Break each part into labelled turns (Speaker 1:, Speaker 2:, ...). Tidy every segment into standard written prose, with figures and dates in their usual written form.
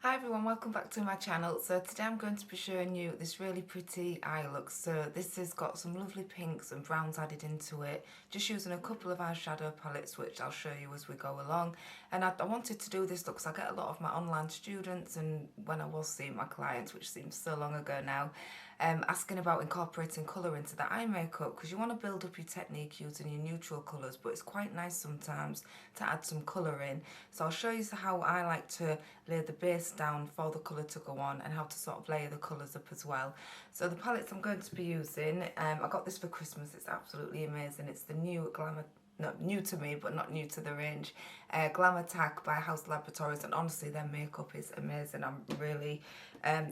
Speaker 1: Hi everyone, welcome back to my channel. So today I'm going to be showing you this really pretty eye look. So this has got some lovely pinks and browns added into it, just using a couple of eyeshadow palettes which I'll show you as we go along. And I wanted to do this look because I get a lot of my online students, and when I was seeing my clients, which seems so long ago now, asking about incorporating colour into the eye makeup, because you want to build up your technique using your neutral colours, but it's quite nice sometimes to add some colour in. So I'll show you how I like to lay the base down for the colour to go on, and how to sort of layer the colours up as well. So the palettes I'm going to be using, I got this for Christmas. It's absolutely amazing. It's the new Glamour, not new to me, but not new to the range, Glamour Tack by House Laboratories, and honestly their makeup is amazing. I'm really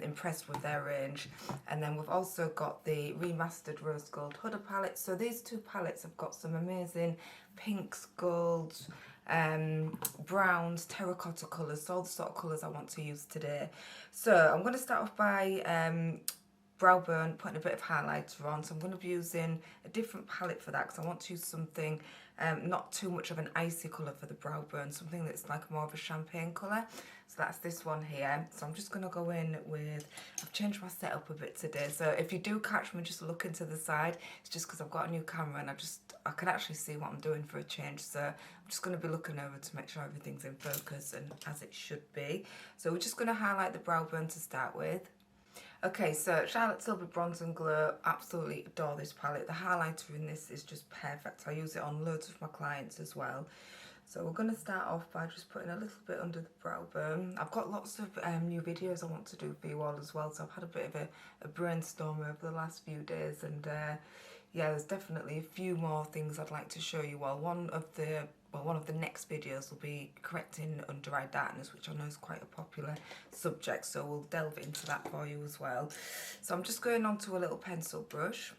Speaker 1: impressed with their range. And then we've also got the remastered Rose Gold Huda palette. So these two palettes have got some amazing pinks, golds, browns, terracotta colours, so all the sort of colours I want to use today. So I'm going to start off by brow bone, putting a bit of highlighter on. So I'm going to be using a different palette for that, because I want to use something not too much of an icy colour for the brow bone, something that's like more of a champagne colour. So that's this one here. So I'm just going to go in with, I've changed my setup a bit today, so if you do catch me just looking to the side, it's just because I've got a new camera and I can actually see what I'm doing for a change. So I'm just going to be looking over to make sure everything's in focus and as it should be. So we're just going to highlight the brow bone to start with. Okay, so Charlotte Tilbury Bronze and Glow, absolutely adore this palette. The highlighter in this is just perfect. I use it on loads of my clients as well. So we're going to start off by just putting a little bit under the brow bone. I've got lots of new videos I want to do for you all as well, so I've had a bit of a brainstorm over the last few days, and yeah, there's definitely a few more things I'd like to show you all. One of the next videos will be correcting under eye darkness, which I know is quite a popular subject, so we'll delve into that for you as well. So I'm just going on to a little pencil brush,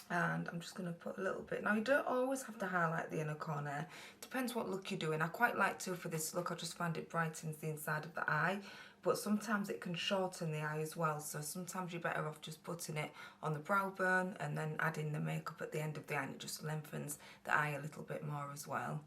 Speaker 1: and I'm just going to put a little bit. Now, you don't always have to highlight the inner corner. Depends what look you're doing. I quite like to, for this look, I just find it brightens the inside of the eye, but sometimes it can shorten the eye as well. So sometimes you're better off just putting it on the brow bone and then adding the makeup at the end of the eye, and it just lengthens the eye a little bit more as well.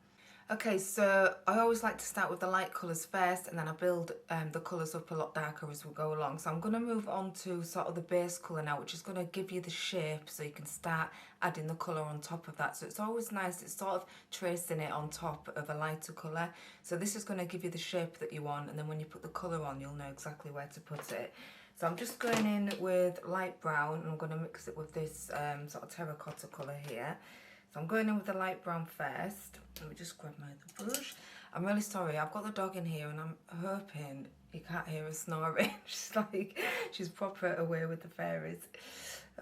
Speaker 1: Okay, so I always like to start with the light colours first, and then I build the colours up a lot darker as we go along. So I'm going to move on to sort of the base colour now, which is going to give you the shape so you can start adding the colour on top of that. So it's always nice, it's sort of tracing it on top of a lighter colour. So this is going to give you the shape that you want, and then when you put the colour on, you'll know exactly where to put it. So I'm just going in with light brown, and I'm going to mix it with this sort of terracotta colour here. So I'm going in with the light brown first. Let me just grab my other brush. I'm really sorry, I've got the dog in here and I'm hoping you can't hear her snoring. she's proper away with the fairies.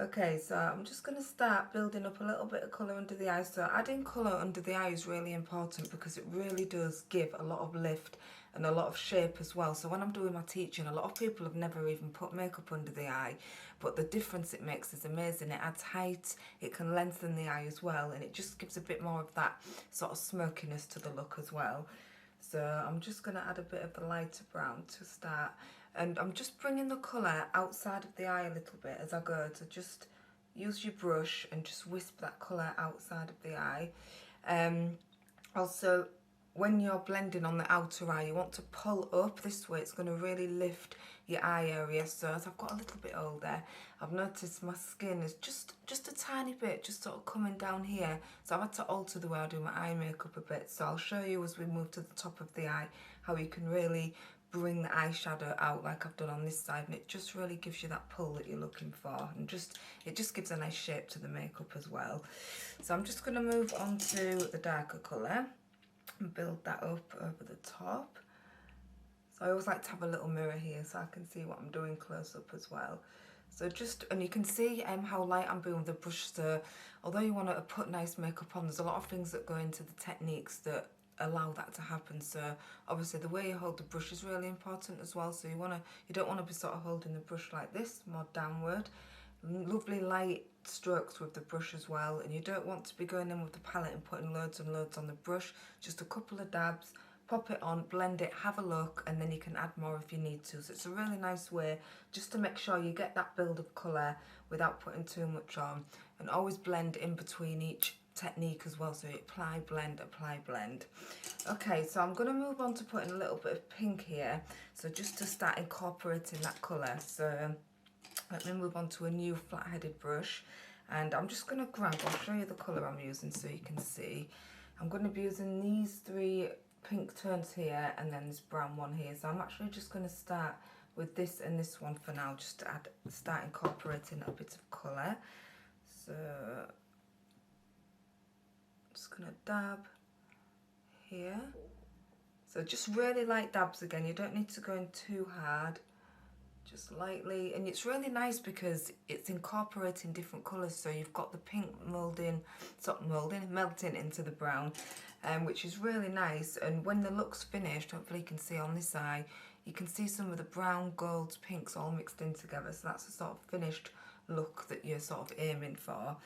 Speaker 1: Okay, so I'm just going to start building up a little bit of colour under the eye. So adding colour under the eye is really important, because it really does give a lot of lift and a lot of shape as well. So when I'm doing my teaching, a lot of people have never even put makeup under the eye, but the difference it makes is amazing. It adds height, it can lengthen the eye as well, and it just gives a bit more of that sort of smokiness to the look as well. So I'm just going to add a bit of the lighter brown to start, and I'm just bringing the colour outside of the eye a little bit as I go, to just use your brush and just wisp that colour outside of the eye. Also, when you're blending on the outer eye, you want to pull up this way. It's going to really lift your eye area. So as I've got a little bit older, I've noticed my skin is just a tiny bit just sort of coming down here. So I've had to alter the way I do my eye makeup a bit. So I'll show you as we move to the top of the eye how you can really bring the eyeshadow out like I've done on this side, and it just really gives you that pull that you're looking for, and it just gives a nice shape to the makeup as well. So I'm just going to move on to the darker colour and build that up over the top. So I always like to have a little mirror here so I can see what I'm doing close up as well. So and you can see how light I'm being with the brush. So although you want to put nice makeup on, there's a lot of things that go into the techniques that allow that to happen. So obviously the way you hold the brush is really important as well. So you don't want to be sort of holding the brush like this, more downward. Lovely light strokes with the brush as well, and you don't want to be going in with the palette and putting loads and loads on the brush. Just a couple of dabs, pop it on, blend it, have a look, and then you can add more if you need to. So it's a really nice way just to make sure you get that build of colour without putting too much on, and always blend in between each technique as well, so you apply, blend, apply, blend. Okay, so I'm going to move on to putting a little bit of pink here, so just to start incorporating that colour. So let me move on to a new flat-headed brush, and I'm just going to grab, I'll show you the colour I'm using so you can see. I'm going to be using these 3 pink tones here and then this brown one here, so I'm actually just going to start with this and this one for now, just to start incorporating a bit of colour. So just going to dab here. So just really light dabs again, you don't need to go in too hard, just lightly. And it's really nice because it's incorporating different colours, so you've got the pink melting into the brown, which is really nice. And when the look's finished, hopefully you can see on this eye, you can see some of the brown, golds, pinks all mixed in together, so that's the sort of finished look that you're sort of aiming for.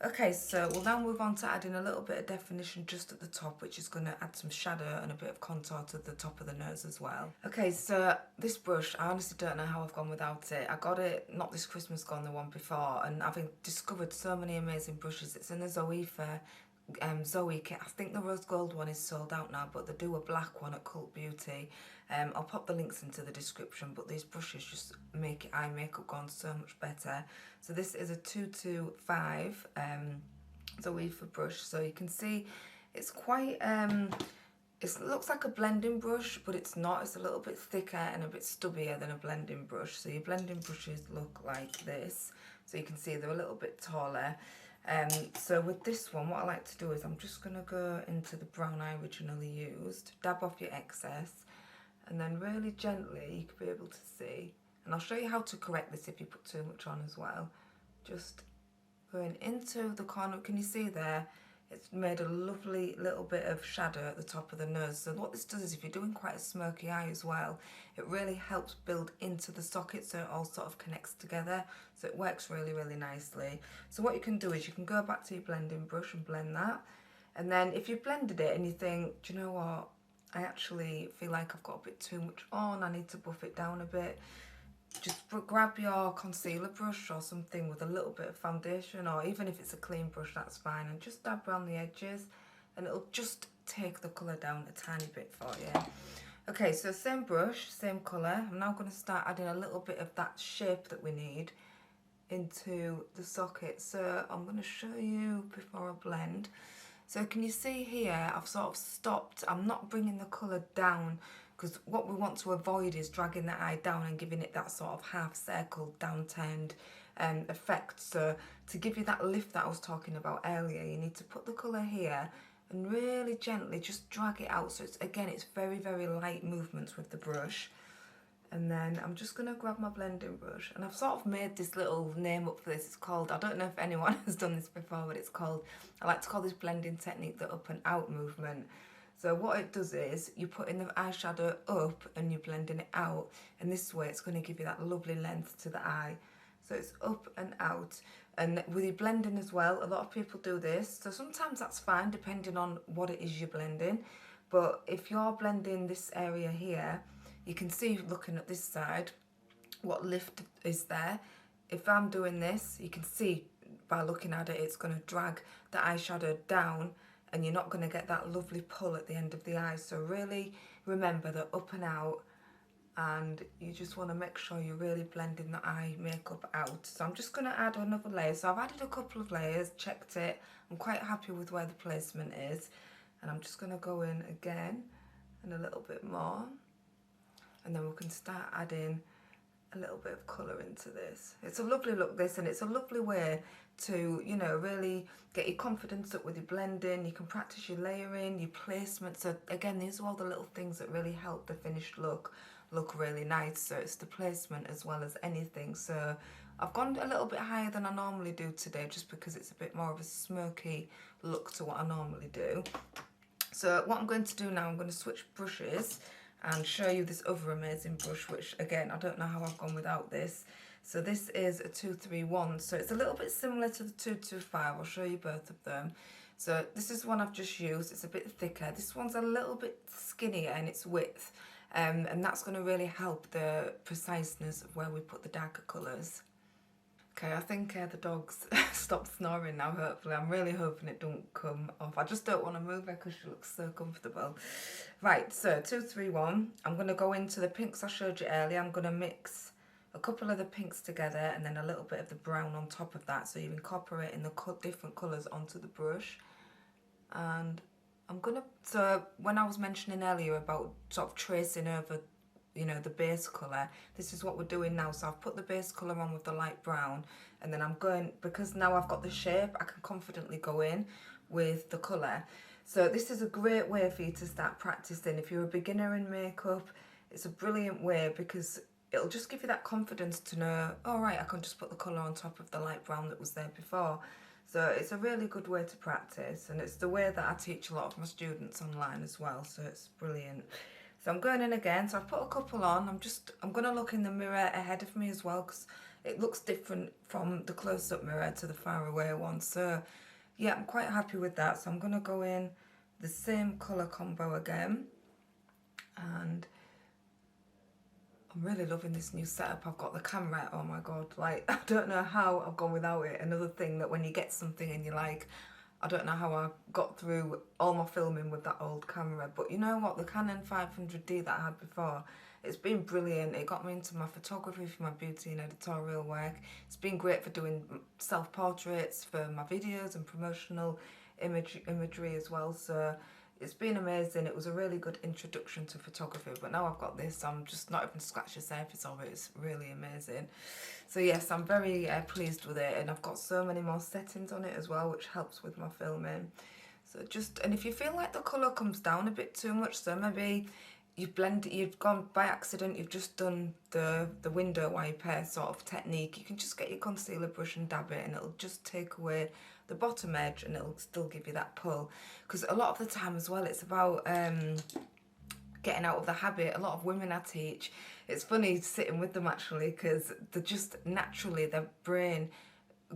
Speaker 1: Okay, so we'll now move on to adding a little bit of definition just at the top, which is going to add some shadow and a bit of contour to the top of the nose as well. Okay, so this brush, I honestly don't know how I've gone without it. I got it not this Christmas gone, the one before, and I've discovered so many amazing brushes. It's in the Zoe kit. I think the rose gold one is sold out now, but they do a black one at Cult Beauty. I'll pop the links into the description, but these brushes just make eye makeup go on so much better. So this is a 225 Zoe brush, so you can see it's quite it looks like a blending brush, but it's not. It's a little bit thicker and a bit stubbier than a blending brush. So your blending brushes look like this, so you can see they're a little bit taller. So with this one, what I like to do is I'm just going to go into the brown I originally used, dab off your excess, and then really gently, you could be able to see, and I'll show you how to correct this if you put too much on as well. Just going into the corner, can you see there? It's made a lovely little bit of shadow at the top of the nose. So what this does is, if you're doing quite a smoky eye as well, it really helps build into the socket, so it all sort of connects together. So it works really, really nicely. So what you can do is you can go back to your blending brush and blend that. And then if you've blended it and you think, do you know what, I actually feel like I've got a bit too much on, I need to buff it down a bit, just grab your concealer brush or something with a little bit of foundation, or even if it's a clean brush, that's fine, and just dab around the edges and it'll just take the colour down a tiny bit for you. Okay, so same brush, same colour. I'm now going to start adding a little bit of that shape that we need into the socket. So I'm going to show you before I blend. So can you see here, I've sort of stopped, I'm not bringing the colour down, because what we want to avoid is dragging the eye down and giving it that sort of half circle down-turned effect. So to give you that lift that I was talking about earlier, you need to put the colour here and really gently just drag it out. So it's, again, it's very, very light movements with the brush. And then I'm just going to grab my blending brush, and I've sort of made this little name up for this. It's called, I don't know if anyone has done this before, but it's called, I like to call this blending technique the up and out movement. So what it does is you put in the eyeshadow up and you're blending it out, and this way it's going to give you that lovely length to the eye. So it's up and out. And with your blending as well, a lot of people do this. So sometimes that's fine depending on what it is you're blending. But if you're blending this area here, you can see, looking at this side, what lift is there. If I'm doing this, you can see by looking at it, it's going to drag the eyeshadow down, and you're not going to get that lovely pull at the end of the eye. So really remember the up and out, and you just want to make sure you're really blending the eye makeup out. So I'm just going to add another layer. So I've added a couple of layers, checked it. I'm quite happy with where the placement is. And I'm just going to go in again and a little bit more. And then we can start adding a little bit of colour into this. It's a lovely look, this, and it's a lovely way to, you know, really get your confidence up with your blending. You can practice your layering, your placement. So again, these are all the little things that really help the finished look really nice. So it's the placement as well as anything. So I've gone a little bit higher than I normally do today, just because it's a bit more of a smoky look to what I normally do. So what I'm going to do now, I'm going to switch brushes and show you this other amazing brush, which again, I don't know how I've gone without this. So this is a 231, so it's a little bit similar to the 225. I'll show you both of them. So this is one I've just used. It's a bit thicker. This one's a little bit skinnier in its width, and that's going to really help the preciseness of where we put the darker colours. Okay, I think the dog's stopped snoring now, hopefully. I'm really hoping it don't come off. I just don't want to move her because she looks so comfortable. Right, so 2, 3, 1. I'm going to go into the pinks I showed you earlier. I'm going to mix a couple of the pinks together and then a little bit of the brown on top of that. So you're incorporating the different colours onto the brush. And I'm going to... So when I was mentioning earlier about sort of tracing over, you know, the base colour, this is what we're doing now. So I've put the base colour on with the light brown, and then I'm going, because now I've got the shape, I can confidently go in with the colour. So this is a great way for you to start practicing. If you're a beginner in makeup, it's a brilliant way because it'll just give you that confidence to know, all right, I can just put the colour on top of the light brown that was there before. So it's a really good way to practice, and it's the way that I teach a lot of my students online as well, so it's brilliant. So I'm going in again, so I've put a couple on. I'm going to look in the mirror ahead of me as well because it looks different from the close-up mirror to the far away one. So yeah, I'm quite happy with that. So I'm going to go in the same colour combo again. And I'm really loving this new setup. I've got the camera, oh my god, like I don't know how I've gone without it. Another thing that when you get something and you're like, I don't know how I got through all my filming with that old camera, but you know what, the Canon 500D that I had before, it's been brilliant. It got me into my photography for my beauty and editorial work. It's been great for doing self-portraits for my videos and promotional imagery as well, so it's been amazing. It was a really good introduction to photography, but now I've got this, I'm just not even scratched the surface of it. It's really amazing. So yes, I'm very pleased with it, and I've got so many more settings on it as well, which helps with my filming. So just, and if you feel like the colour comes down a bit too much, so maybe you've gone by accident, you've just done the window wiper sort of technique, you can just get your concealer brush and dab it, and it'll just take away the bottom edge and it'll still give you that pull. Because a lot of the time as well, it's about getting out of the habit. A lot of women I teach, it's funny sitting with them actually, because they're just naturally, their brain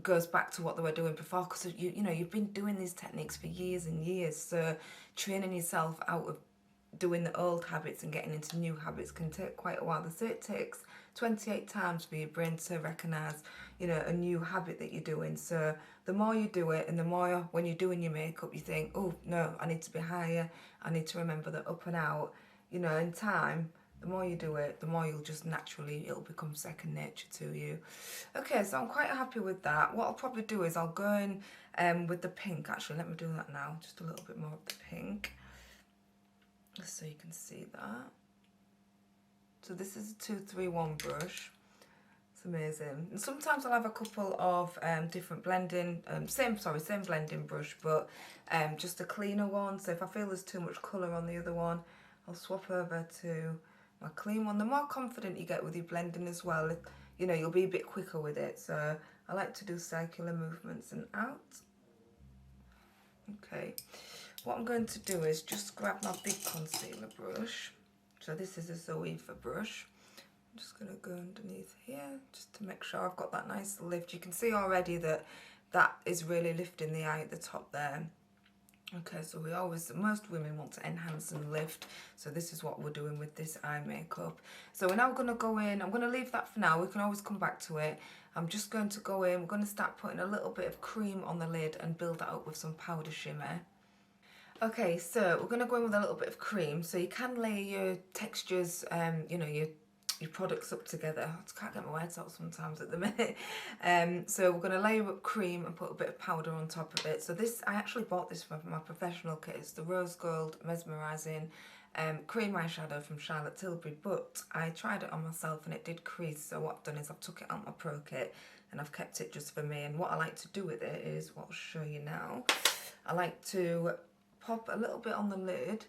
Speaker 1: goes back to what they were doing before, because you know, you've been doing these techniques for years and years, so training yourself out of doing the old habits and getting into new habits can take quite a while. They say it takes 28 times for your brain to recognise, you know, a new habit that you're doing. So the more you do it, and the more when you're doing your makeup you think, oh no, I need to be higher, I need to remember the up and out, you know, in time, the more you do it, the more you'll just naturally, it'll become second nature to you. Okay, so I'm quite happy with that. What I'll probably do is I'll go in with the pink. Actually, let me do that now, just a little bit more of the pink, so you can see that. So this is a 231 brush. It's amazing. And sometimes I'll have a couple of different blending, same blending brush, but just a cleaner one. So if I feel there's too much colour on the other one, I'll swap over to my clean one. The more confident you get with your blending as well, you know, you'll be a bit quicker with it. So I like to do circular movements and out. Okay. What I'm going to do is just grab my big concealer brush. So this is a Zoeva brush. I'm just going to go underneath here just to make sure I've got that nice lift. You can see already that that is really lifting the eye at the top there. Okay, so most women want to enhance and lift, so this is what we're doing with this eye makeup. So we're now going to go in, I'm going to leave that for now, we can always come back to it. I'm just going to go in, we're going to start putting a little bit of cream on the lid and build that up with some powder shimmer. Okay, so we're going to go in with a little bit of cream, so you can layer your textures, you know, your products up together. I just can't get my words out sometimes at the minute. So we're going to layer up cream and put a bit of powder on top of it. So this, I actually bought this from my professional kit. It's the Rose Gold Mesmerising Cream Eyeshadow from Charlotte Tilbury, but I tried it on myself and it did crease. So what I've done is I've took it out my pro kit and I've kept it just for me. And what I like to do with it is, what I'll show you now, I like to pop a little bit on the lid,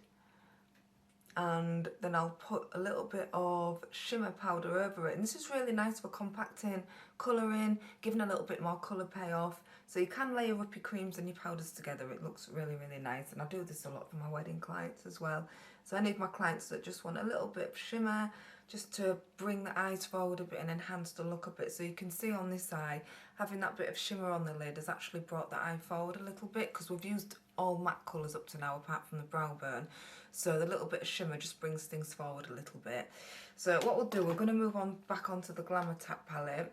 Speaker 1: and then I'll put a little bit of shimmer powder over it. And this is really nice for compacting, colouring, giving a little bit more colour payoff. So you can layer up your creams and your powders together. It looks really, really nice. And I do this a lot for my wedding clients as well. So any of my clients that just want a little bit of shimmer, just to bring the eyes forward a bit and enhance the look a bit. So you can see on this eye, having that bit of shimmer on the lid has actually brought the eye forward a little bit, because we've used all matte colours up to now apart from the brow bone. So the little bit of shimmer just brings things forward a little bit. So what we'll do, we're going to move on back onto the Glamour Tap palette.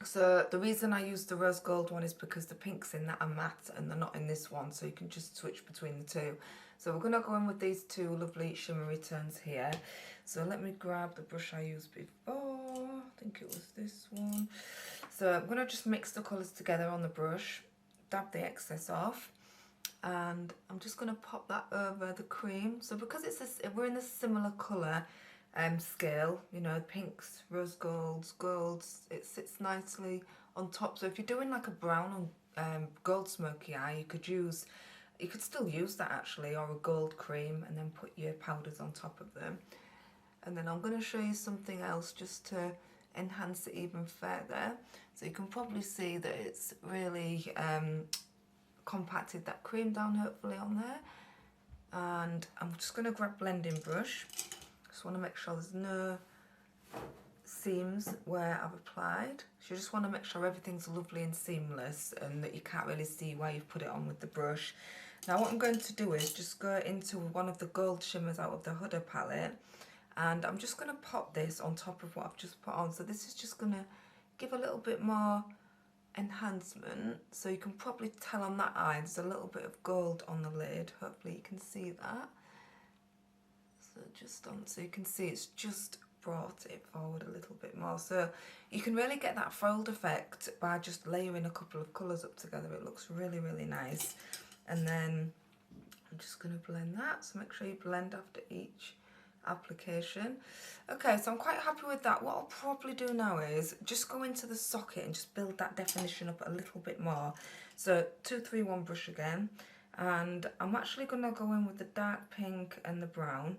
Speaker 1: So the reason I use the rose gold one is because the pinks in that are matte and they're not in this one, so you can just switch between the two. So we're going to go in with these two lovely shimmery tones here. So let me grab the brush I used before. I think it was this one. So I'm going to just mix the colours together on the brush, dab the excess off, and I'm just going to pop that over the cream. So because we're in a similar colour scale, you know, pinks, rose golds, it sits nicely on top. So if you're doing like a brown on gold smoky eye, you could still use that actually, or a gold cream, and then put your powders on top of them. And then I'm going to show you something else just to enhance it even further. So you can probably see that it's really compacted that cream down hopefully on there. And I'm just going to grab blending brush. Just want to make sure there's no seams where I've applied. So you just want to make sure everything's lovely and seamless and that you can't really see where you've put it on with the brush. Now what I'm going to do is just go into one of the gold shimmers out of the Huda palette, and I'm just going to pop this on top of what I've just put on. So this is just going to give a little bit more enhancement. So you can probably tell on that eye there's a little bit of gold on the lid. Hopefully you can see that. So you can see it's just brought it forward a little bit more. So you can really get that fold effect by just layering a couple of colours up together. It looks really, really nice. And then I'm just going to blend that. So make sure you blend after each application. Okay, so I'm quite happy with that. What I'll probably do now is just go into the socket and just build that definition up a little bit more. So 231 brush again, and I'm actually going to go in with the dark pink and the brown.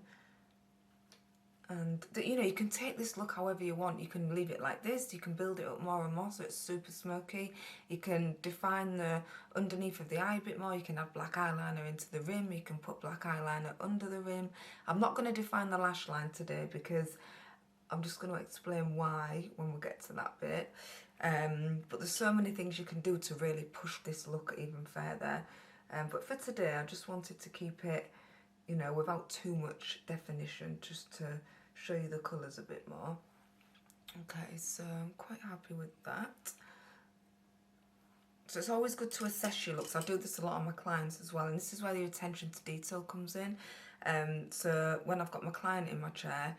Speaker 1: And you know, you can take this look however you want. You can leave it like this, you can build it up more and more so it's super smoky. You can define the underneath of the eye a bit more. You can add black eyeliner into the rim, you can put black eyeliner under the rim. I'm not going to define the lash line today because I'm just going to explain why when we get to that bit. But there's so many things you can do to really push this look even further. But for today I just wanted to keep it, you know, without too much definition, just to show you the colours a bit more. Okay, so I'm quite happy with that. So it's always good to assess your looks. I do this a lot on my clients as well, and this is where the attention to detail comes in. So when I've got my client in my chair,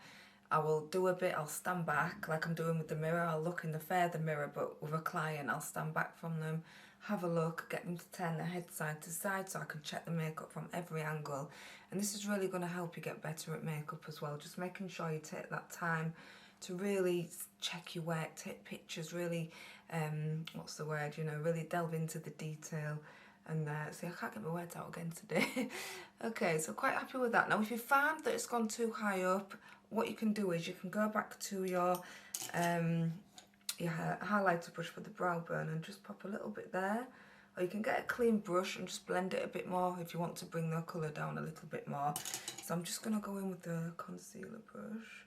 Speaker 1: I will do a bit, I'll stand back like I'm doing with the mirror. I'll look in the further mirror, but with a client I'll stand back from them, have a look, get them to turn their head side to side so I can check the makeup from every angle. And this is really going to help you get better at makeup as well, just making sure you take that time to really check your work, take pictures, really, what's the word, you know, really delve into the detail. And see, I can't get my words out again today. Okay, so quite happy with that. Now if you find that it's gone too high up, what you can do is you can go back to your highlighter brush for the brow bone and just pop a little bit there. Or you can get a clean brush and just blend it a bit more if you want to bring the colour down a little bit more. So I'm just going to go in with the concealer brush.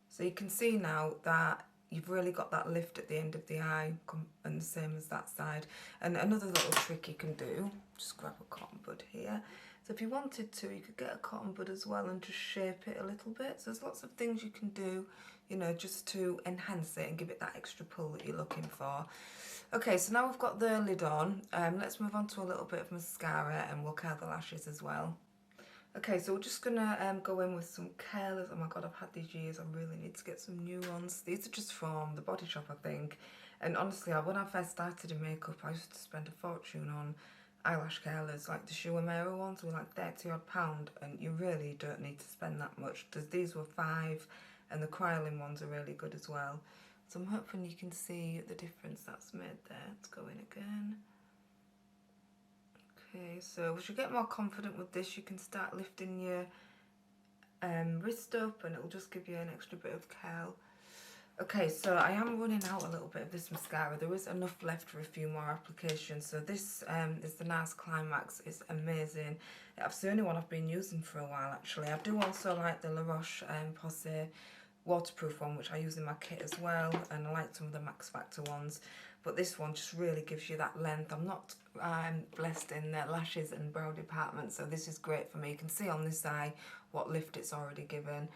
Speaker 1: So you can see now that you've really got that lift at the end of the eye, and the same as that side. And another little trick you can do, just grab a cotton bud here. So if you wanted to, you could get a cotton bud as well and just shape it a little bit. So there's lots of things you can do, you know, just to enhance it and give it that extra pull that you're looking for. Okay, so now we've got the lid on, let's move on to a little bit of mascara and we'll curl the lashes as well. Okay, so we're just gonna go in with some curlers. Oh my god, I've had these years, I really need to get some new ones. These are just from the Body Shop, I think. And honestly, when I first started in makeup, I used to spend a fortune on eyelash curlers, like the Schumacher ones were like £30 odd, and you really don't need to spend that much. These were £5, and the Kryolan ones are really good as well. So I'm hoping you can see the difference that's made there. Let's go in again. Okay, so as you get more confident with this, you can start lifting your wrist up and it'll just give you an extra bit of curl. Okay, so I am running out a little bit of this mascara. There is enough left for a few more applications. So this is the NARS Climax. It's amazing. It's the only one I've been using for a while actually. I do also like the La Roche-Posay waterproof one, which I use in my kit as well, and I like some of the Max Factor ones, but this one just really gives you that length. I'm not blessed in the lashes and brow department, so this is great for me. You can see on this eye what lift it's already given.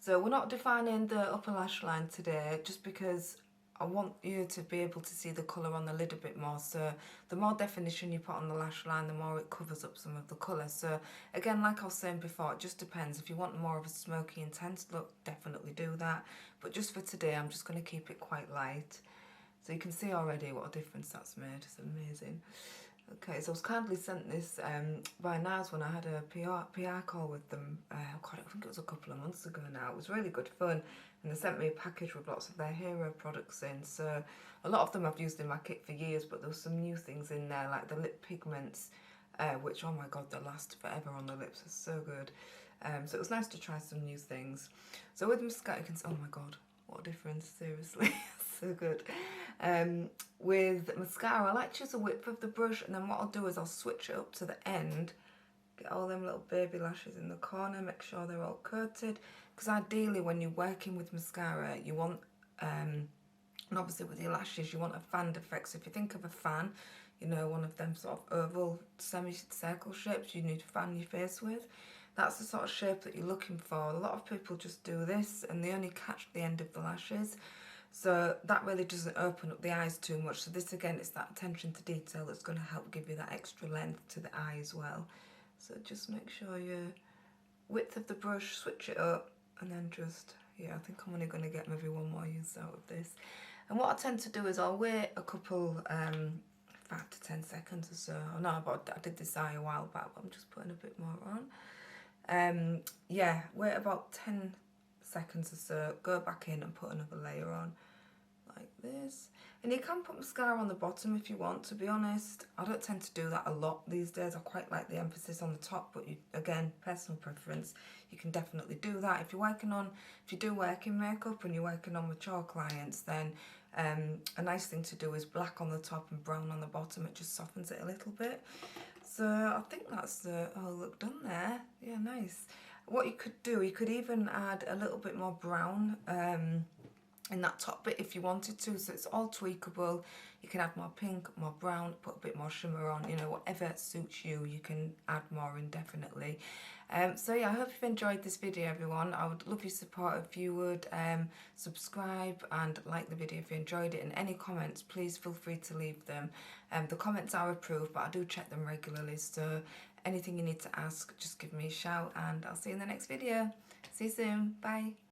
Speaker 1: So we're not defining the upper lash line today, just because I want you to be able to see the colour on the lid a bit more. So the more definition you put on the lash line, the more it covers up some of the colour. So again, like I was saying before, it just depends. If you want more of a smoky, intense look, definitely do that. But just for today, I'm just going to keep it quite light. So you can see already what a difference that's made. It's amazing. Okay, so I was kindly sent this by Naz when I had a PR call with them. God, I think it was a couple of months ago now. It was really good fun. And they sent me a package with lots of their hero products in. So a lot of them I've used in my kit for years, but there was some new things in there, like the lip pigments, which, oh my God, they last forever on the lips. It's so good. So it was nice to try some new things. So with mascara, you can see, oh my God, what a difference, seriously. So good. With mascara, I like to use the width of the brush, and then what I'll do is I'll switch it up to the end, get all them little baby lashes in the corner, make sure they're all coated, because ideally when you're working with mascara, you want, and obviously with your lashes, you want a fanned effect. So if you think of a fan, you know, one of them sort of oval semicircle shapes you need to fan your face with, that's the sort of shape that you're looking for. A lot of people just do this and they only catch the end of the lashes. So that really doesn't open up the eyes too much. So this again, it's that attention to detail that's going to help give you that extra length to the eye as well. So just make sure your width of the brush, switch it up, and then just, yeah, I think I'm only going to get maybe one more use out of this. And what I tend to do is I'll wait a couple, 5 to 10 seconds or so. I know, but I did this eye a while back, but I'm just putting a bit more on. Yeah, wait about 10 seconds or so, go back in and put another layer on like this. And you can put mascara on the bottom if you want. To be honest, I don't tend to do that a lot these days. I quite like the emphasis on the top, but you, again, personal preference, you can definitely do that. If you do work in makeup and you're working on mature clients, then a nice thing to do is black on the top and brown on the bottom. It just softens it a little bit. So I think that's the whole look done there. Yeah, nice. What you could do, you could even add a little bit more brown in that top bit if you wanted to, so it's all tweakable. You can add more pink, more brown, put a bit more shimmer on, you know, whatever suits you, you can add more in, definitely. So yeah, I hope you've enjoyed this video, everyone. I would love your support if you would subscribe and like the video if you enjoyed it, and any comments, please feel free to leave them. The comments are approved, but I do check them regularly, so anything you need to ask, just give me a shout, and I'll see you in the next video. See you soon. Bye.